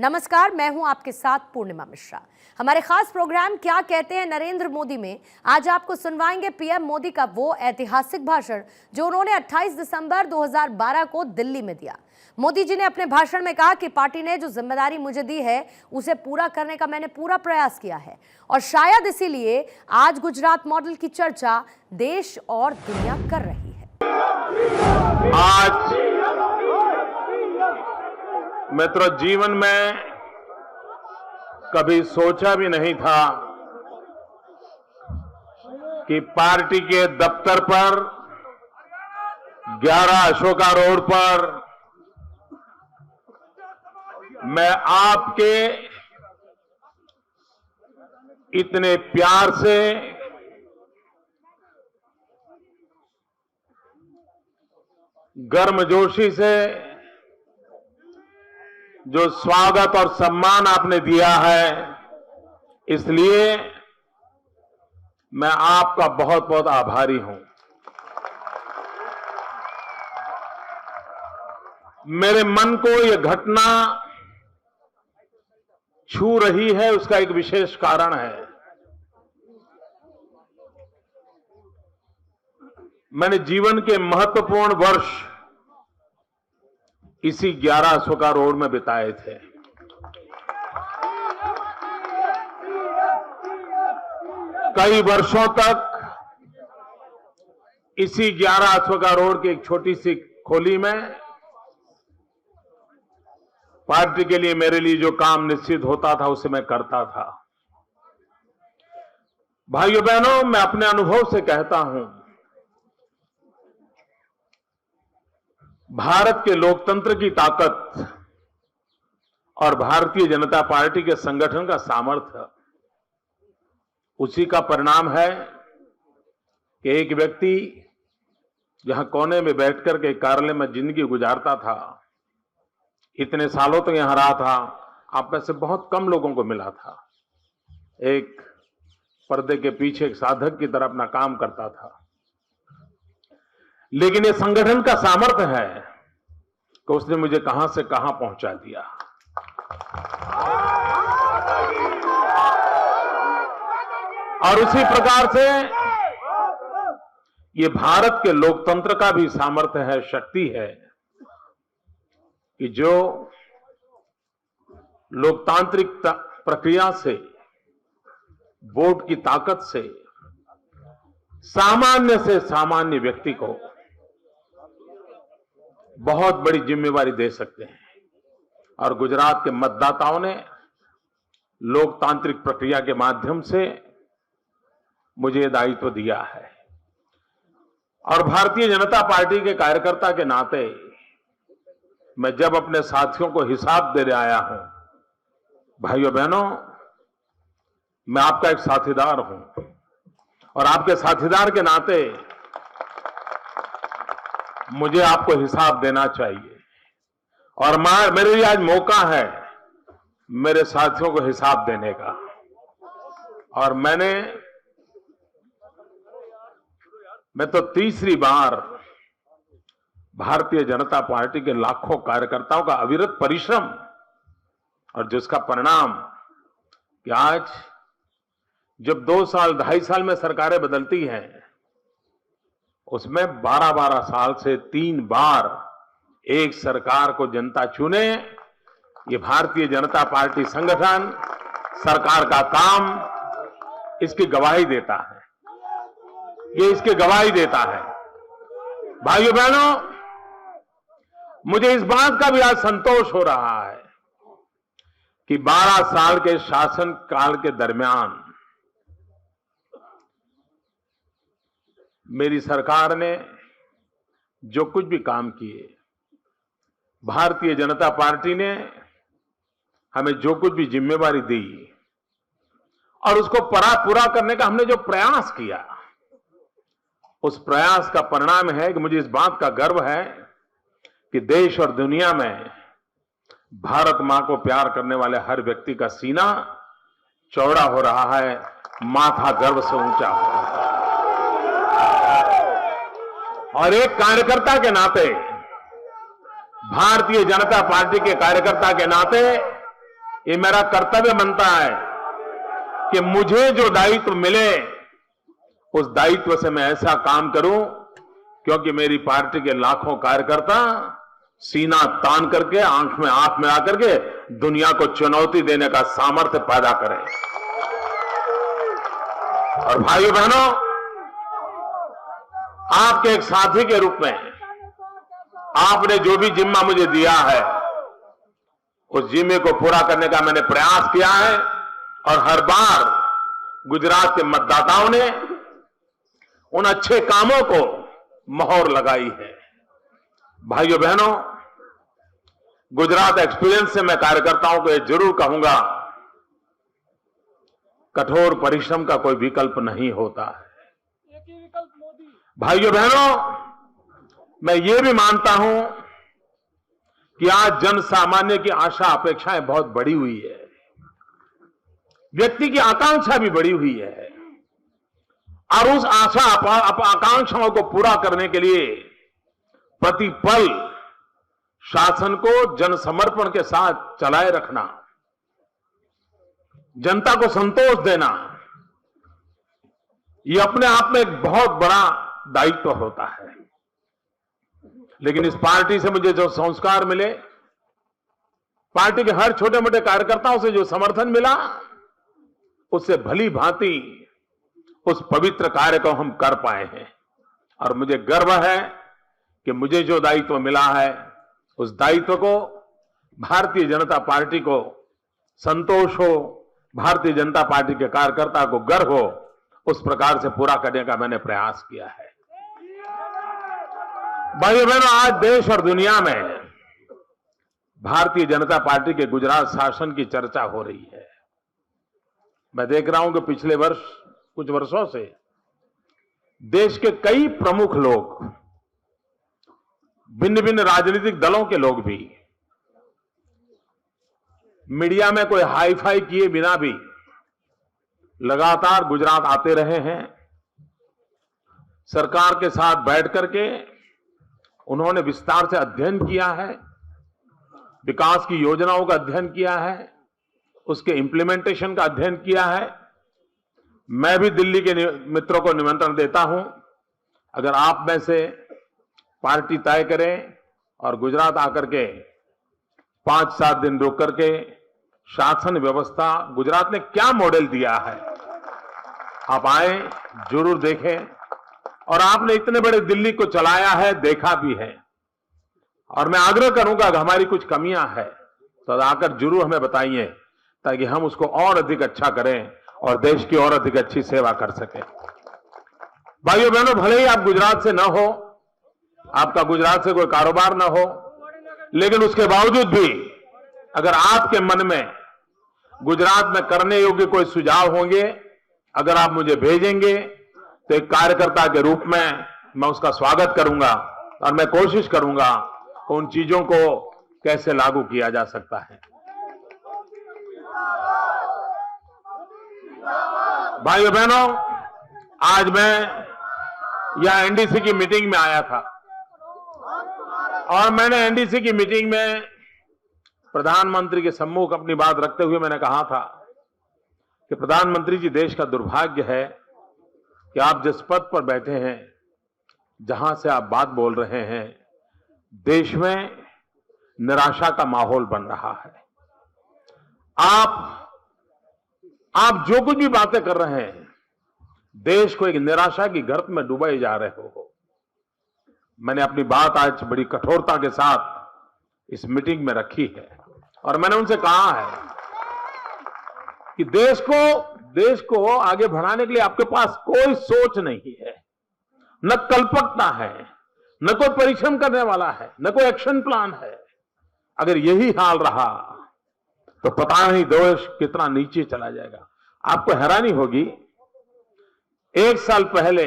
नमस्कार, मैं हूं आपके साथ पूर्णिमा मिश्रा। हमारे खास प्रोग्राम क्या कहते हैं नरेंद्र मोदी में आज आपको सुनवाएंगे पीएम मोदी का वो ऐतिहासिक भाषण जो उन्होंने 28 दिसंबर 2012 को दिल्ली में दिया। मोदी जी ने अपने भाषण में कहा कि पार्टी ने जो जिम्मेदारी मुझे दी है उसे पूरा करने का मैंने पूरा प्रयास किया है और शायद इसीलिए आज गुजरात मॉडल की चर्चा देश और दुनिया कर रही है। आज मित्रों, जीवन में कभी सोचा भी नहीं था कि पार्टी के दफ्तर पर 11 अशोका रोड पर मैं आपके इतने प्यार से गर्मजोशी से जो स्वागत और सम्मान आपने दिया है, इसलिए मैं आपका बहुत बहुत आभारी हूं। मेरे मन को यह घटना छू रही है, उसका एक विशेष कारण है। मैंने जीवन के महत्वपूर्ण वर्ष इसी 11 अशोका रोड में बिताए थे। कई वर्षों तक इसी 11 अशोका रोड की एक छोटी सी खोली में पार्टी के लिए मेरे लिए जो काम निश्चित होता था उसे मैं करता था। भाइयों बहनों, मैं अपने अनुभव से कहता हूं, भारत के लोकतंत्र की ताकत और भारतीय जनता पार्टी के संगठन का सामर्थ्य उसी का परिणाम है कि एक व्यक्ति जहां कोने में बैठकर के कार्यालय में जिंदगी गुजारता था, इतने सालों तक यहां रहा था, आप में से बहुत कम लोगों को मिला था। एक पर्दे के पीछे एक साधक की तरह अपना काम करता था, लेकिन ये संगठन का सामर्थ्य है कि उसने मुझे कहां से कहां पहुंचा दिया। और उसी प्रकार से ये भारत के लोकतंत्र का भी सामर्थ्य है, शक्ति है कि जो लोकतांत्रिक प्रक्रिया से, वोट की ताकत से सामान्य व्यक्ति को बहुत बड़ी जिम्मेवारी दे सकते हैं। और गुजरात के मतदाताओं ने लोकतांत्रिक प्रक्रिया के माध्यम से मुझे दायित्व दिया है। और भारतीय जनता पार्टी के कार्यकर्ता के नाते मैं जब अपने साथियों को हिसाब देने आया हूं, भाइयों बहनों, मैं आपका एक साथीदार हूं और आपके साथीदार के नाते मुझे आपको हिसाब देना चाहिए। और मेरे लिए आज मौका है मेरे साथियों को हिसाब देने का। और मैं तो तीसरी बार भारतीय जनता पार्टी के लाखों कार्यकर्ताओं का अविरत परिश्रम और जिसका परिणाम कि आज जब 2 साल 2.5 साल में सरकारें बदलती हैं, उसमें 12-12 साल से 3 बार एक सरकार को जनता चुने, ये भारतीय जनता पार्टी संगठन, सरकार का काम इसकी गवाही देता है। ये इसकी गवाही देता है। भाइयों बहनों, मुझे इस बात का भी आज संतोष हो रहा है कि 12 साल के शासन काल के दरमियान मेरी सरकार ने जो कुछ भी काम किए, भारतीय जनता पार्टी ने हमें जो कुछ भी जिम्मेवारी दी और उसको पूरा करने का हमने जो प्रयास किया, उस प्रयास का परिणाम है कि मुझे इस बात का गर्व है कि देश और दुनिया में भारत मां को प्यार करने वाले हर व्यक्ति का सीना चौड़ा हो रहा है, माथा गर्व से ऊंचा हो रहा है। और एक कार्यकर्ता के नाते, भारतीय जनता पार्टी के कार्यकर्ता के नाते ये मेरा कर्तव्य बनता है कि मुझे जो दायित्व मिले उस दायित्व से मैं ऐसा काम करूं, क्योंकि मेरी पार्टी के लाखों कार्यकर्ता सीना तान करके आंख में आंख मिला करके दुनिया को चुनौती देने का सामर्थ्य पैदा करें। और भाइयों बहनों, आपके एक साथी के रूप में आपने जो भी जिम्मा मुझे दिया है, उस जिम्मे को पूरा करने का मैंने प्रयास किया है। और हर बार गुजरात के मतदाताओं ने उन अच्छे कामों को मोहर लगाई है। भाइयों बहनों, गुजरात एक्सपीरियंस से मैं कार्यकर्ताओं को यह जरूर कहूंगा, कठोर परिश्रम का कोई विकल्प नहीं होता है। भाइयों बहनों, मैं ये भी मानता हूं कि आज जन सामान्य की आशा अपेक्षाएं बहुत बढ़ी हुई है, व्यक्ति की आकांक्षा भी बढ़ी हुई है, और उस आशा आकांक्षाओं को पूरा करने के लिए प्रतिपल शासन को जन समर्पण के साथ चलाए रखना, जनता को संतोष देना, यह अपने आप में एक बहुत बड़ा दायित्व होता है। लेकिन इस पार्टी से मुझे जो संस्कार मिले, पार्टी के हर छोटे मोटे कार्यकर्ताओं से जो समर्थन मिला, उससे भली भांति उस पवित्र कार्य को हम कर पाए हैं। और मुझे गर्व है कि मुझे जो दायित्व मिला है, उस दायित्व को भारतीय जनता पार्टी को संतोष हो, भारतीय जनता पार्टी के कार्यकर्ता को गर्व हो, उस प्रकार से पूरा करने का मैंने प्रयास किया है। भाइयों बहनों, आज देश और दुनिया में भारतीय जनता पार्टी के गुजरात शासन की चर्चा हो रही है। मैं देख रहा हूं कि पिछले वर्ष, कुछ वर्षों से देश के कई प्रमुख लोग, भिन्न भिन्न राजनीतिक दलों के लोग भी मीडिया में कोई हाई फाई किए बिना भी लगातार गुजरात आते रहे हैं। सरकार के साथ बैठ करके उन्होंने विस्तार से अध्ययन किया है, विकास की योजनाओं का अध्ययन किया है, उसके इंप्लीमेंटेशन का अध्ययन किया है। मैं भी दिल्ली के मित्रों को निमंत्रण देता हूं, अगर आप में से पार्टी तय करें और गुजरात आकर के 5-7 दिन रुक करके शासन व्यवस्था गुजरात ने क्या मॉडल दिया है, आप आए, जरूर देखें। और आपने इतने बड़े दिल्ली को चलाया है, देखा भी है, और मैं आग्रह करूंगा कि हमारी कुछ कमियां हैं तो आकर जरूर हमें बताइए, ताकि हम उसको और अधिक अच्छा करें और देश की और अधिक अच्छी सेवा कर सकें। भाइयों बहनों, भले ही आप गुजरात से न हो, आपका गुजरात से कोई कारोबार न हो, लेकिन उसके बावजूद भी अगर आपके मन में गुजरात में करने योग्य कोई सुझाव होंगे, अगर आप मुझे भेजेंगे तो एक कार्यकर्ता के रूप में मैं उसका स्वागत करूंगा और मैं कोशिश करूंगा कि उन चीजों को कैसे लागू किया जा सकता है। भाइयों बहनों, आज मैं यहां एनडीसी की मीटिंग में आया था और मैंने एनडीसी की मीटिंग में प्रधानमंत्री के सम्मुख अपनी बात रखते हुए मैंने कहा था कि प्रधानमंत्री जी, देश का दुर्भाग्य है कि आप जिस पद पर बैठे हैं, जहां से आप बात बोल रहे हैं, देश में निराशा का माहौल बन रहा है। आप जो कुछ भी बातें कर रहे हैं, देश को एक निराशा की गर्त में डुबाए जा रहे हो। मैंने अपनी बात आज बड़ी कठोरता के साथ इस मीटिंग में रखी है और मैंने उनसे कहा है कि देश को आगे बढ़ाने के लिए आपके पास कोई सोच नहीं है, न कल्पकता है, न कोई परिश्रम करने वाला है, न कोई एक्शन प्लान है। अगर यही हाल रहा तो पता नहीं देश कितना नीचे चला जाएगा। आपको हैरानी होगी, 1 साल पहले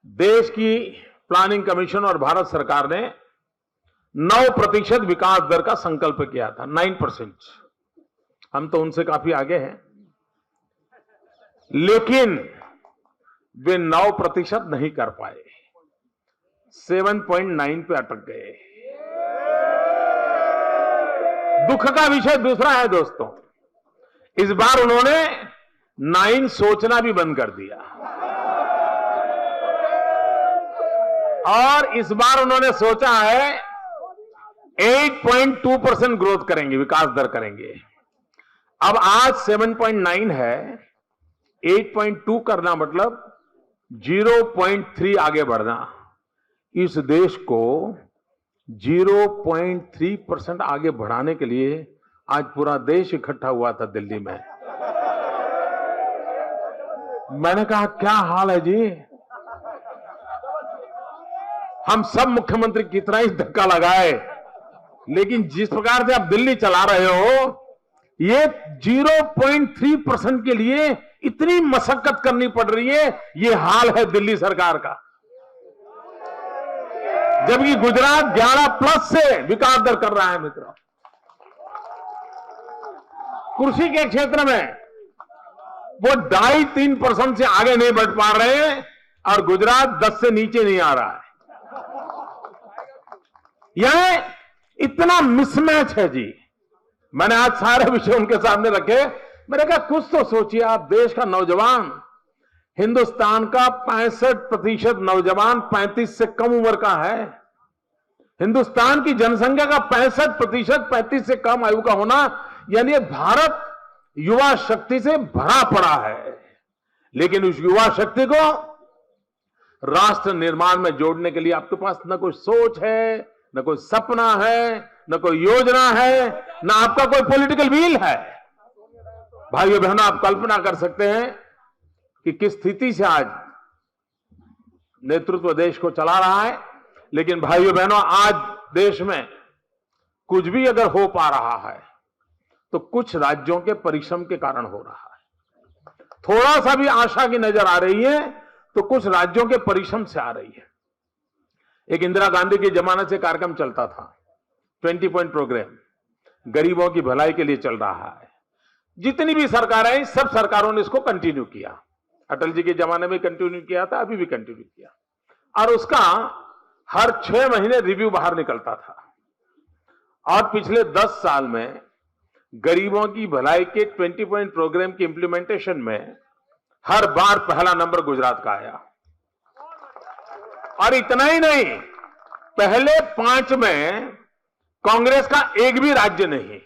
देश की प्लानिंग कमीशन और भारत सरकार ने 9% विकास दर का संकल्प किया था, 9%। हम तो उनसे काफी आगे हैं, लेकिन वे 9% नहीं कर पाए, 7.9 पे अटक गए। दुख का विषय दूसरा है दोस्तों, इस बार उन्होंने 9 सोचना भी बंद कर दिया और इस बार उन्होंने सोचा है 8.2% ग्रोथ करेंगे, विकास दर करेंगे। अब आज 7.9 है, 8.2 करना मतलब 0.3 आगे बढ़ना। इस देश को 0.3% आगे बढ़ाने के लिए आज पूरा देश इकट्ठा हुआ था दिल्ली में। मैंने कहा क्या हाल है जी, हम सब मुख्यमंत्री कितना ही धक्का लगाए, लेकिन जिस प्रकार से आप दिल्ली चला रहे हो, ये 0.3% के लिए इतनी मशक्कत करनी पड़ रही है, ये हाल है दिल्ली सरकार का। जबकि गुजरात 11+ से विकास दर कर रहा है मित्रों। कृषि के क्षेत्र में वो 2.5-3% से आगे नहीं बढ़ पा रहे हैं और गुजरात 10 से नीचे नहीं आ रहा है। यह इतना मिसमैच है जी। मैंने आज सारे विषय उनके सामने रखे। मैंने कहा कुछ तो सोचिए आप, देश का नौजवान, हिंदुस्तान का 65% नौजवान 35 से कम उम्र का है। हिंदुस्तान की जनसंख्या का 65% 35 से कम आयु का होना, यानी भारत युवा शक्ति से भरा पड़ा है। लेकिन उस युवा शक्ति को राष्ट्र निर्माण में जोड़ने के लिए आपके पास न कोई सोच है, न कोई सपना है, न कोई योजना है, न आपका कोई पॉलिटिकल विल है। भाइयों बहनों, आप कल्पना कर सकते हैं कि किस स्थिति से आज नेतृत्व देश को चला रहा है। लेकिन भाइयों बहनों, आज देश में कुछ भी अगर हो पा रहा है तो कुछ राज्यों के परिश्रम के कारण हो रहा है। थोड़ा सा भी आशा की नजर आ रही है तो कुछ राज्यों के परिश्रम से आ रही है। एक इंदिरा गांधी के जमाने से कार्यक्रम चलता था, 20 पॉइंट प्रोग्राम, गरीबों की भलाई के लिए चल रहा है। जितनी भी सरकारें आई, सब सरकारों ने इसको कंटिन्यू किया। अटल जी के जमाने में कंटिन्यू किया था, अभी भी कंटिन्यू किया, और उसका हर 6 महीने रिव्यू बाहर निकलता था। और पिछले 10 साल में गरीबों की भलाई के 20 पॉइंट प्रोग्राम की इंप्लीमेंटेशन में हर बार पहला नंबर गुजरात का आया। और इतना ही नहीं, पहले 5 में कांग्रेस का एक भी राज्य नहीं।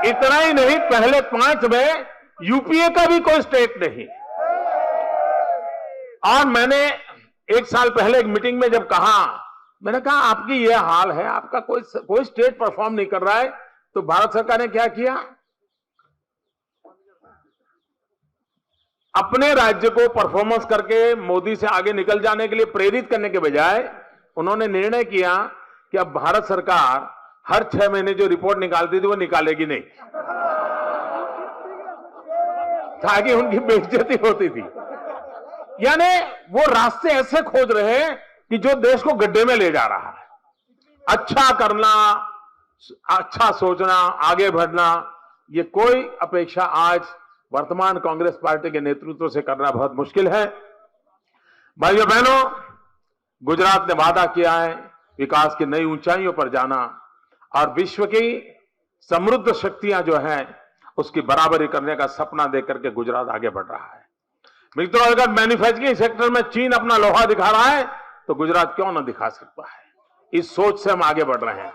इतना ही नहीं, पहले 5 में यूपीए का भी कोई स्टेट नहीं। और मैंने 1 साल पहले एक मीटिंग में जब कहा, मैंने कहा आपकी यह हाल है, आपका कोई स्टेट परफॉर्म नहीं कर रहा है, तो भारत सरकार ने क्या किया? अपने राज्य को परफॉर्मेंस करके मोदी से आगे निकल जाने के लिए प्रेरित करने के बजाय उन्होंने निर्णय किया कि अब भारत सरकार हर 6 महीने जो रिपोर्ट निकालती थी वो निकालेगी नहीं, ताकि उनकी बेइज्जती होती थी। यानी वो रास्ते ऐसे खोज रहे हैं कि जो देश को गड्ढे में ले जा रहा है। अच्छा करना, अच्छा सोचना, आगे बढ़ना, ये कोई अपेक्षा आज वर्तमान कांग्रेस पार्टी के नेतृत्व से करना बहुत मुश्किल है। भाइयों बहनों, गुजरात ने वादा किया है विकास की नई ऊंचाइयों पर जाना और विश्व की समृद्ध शक्तियां जो हैं उसकी बराबरी करने का सपना देकर के गुजरात आगे बढ़ रहा है। मित्रों, अगर मैन्युफैक्चरिंग सेक्टर में चीन अपना लोहा दिखा रहा है तो गुजरात क्यों ना दिखा सकता है। इस सोच से हम आगे बढ़ रहे हैं।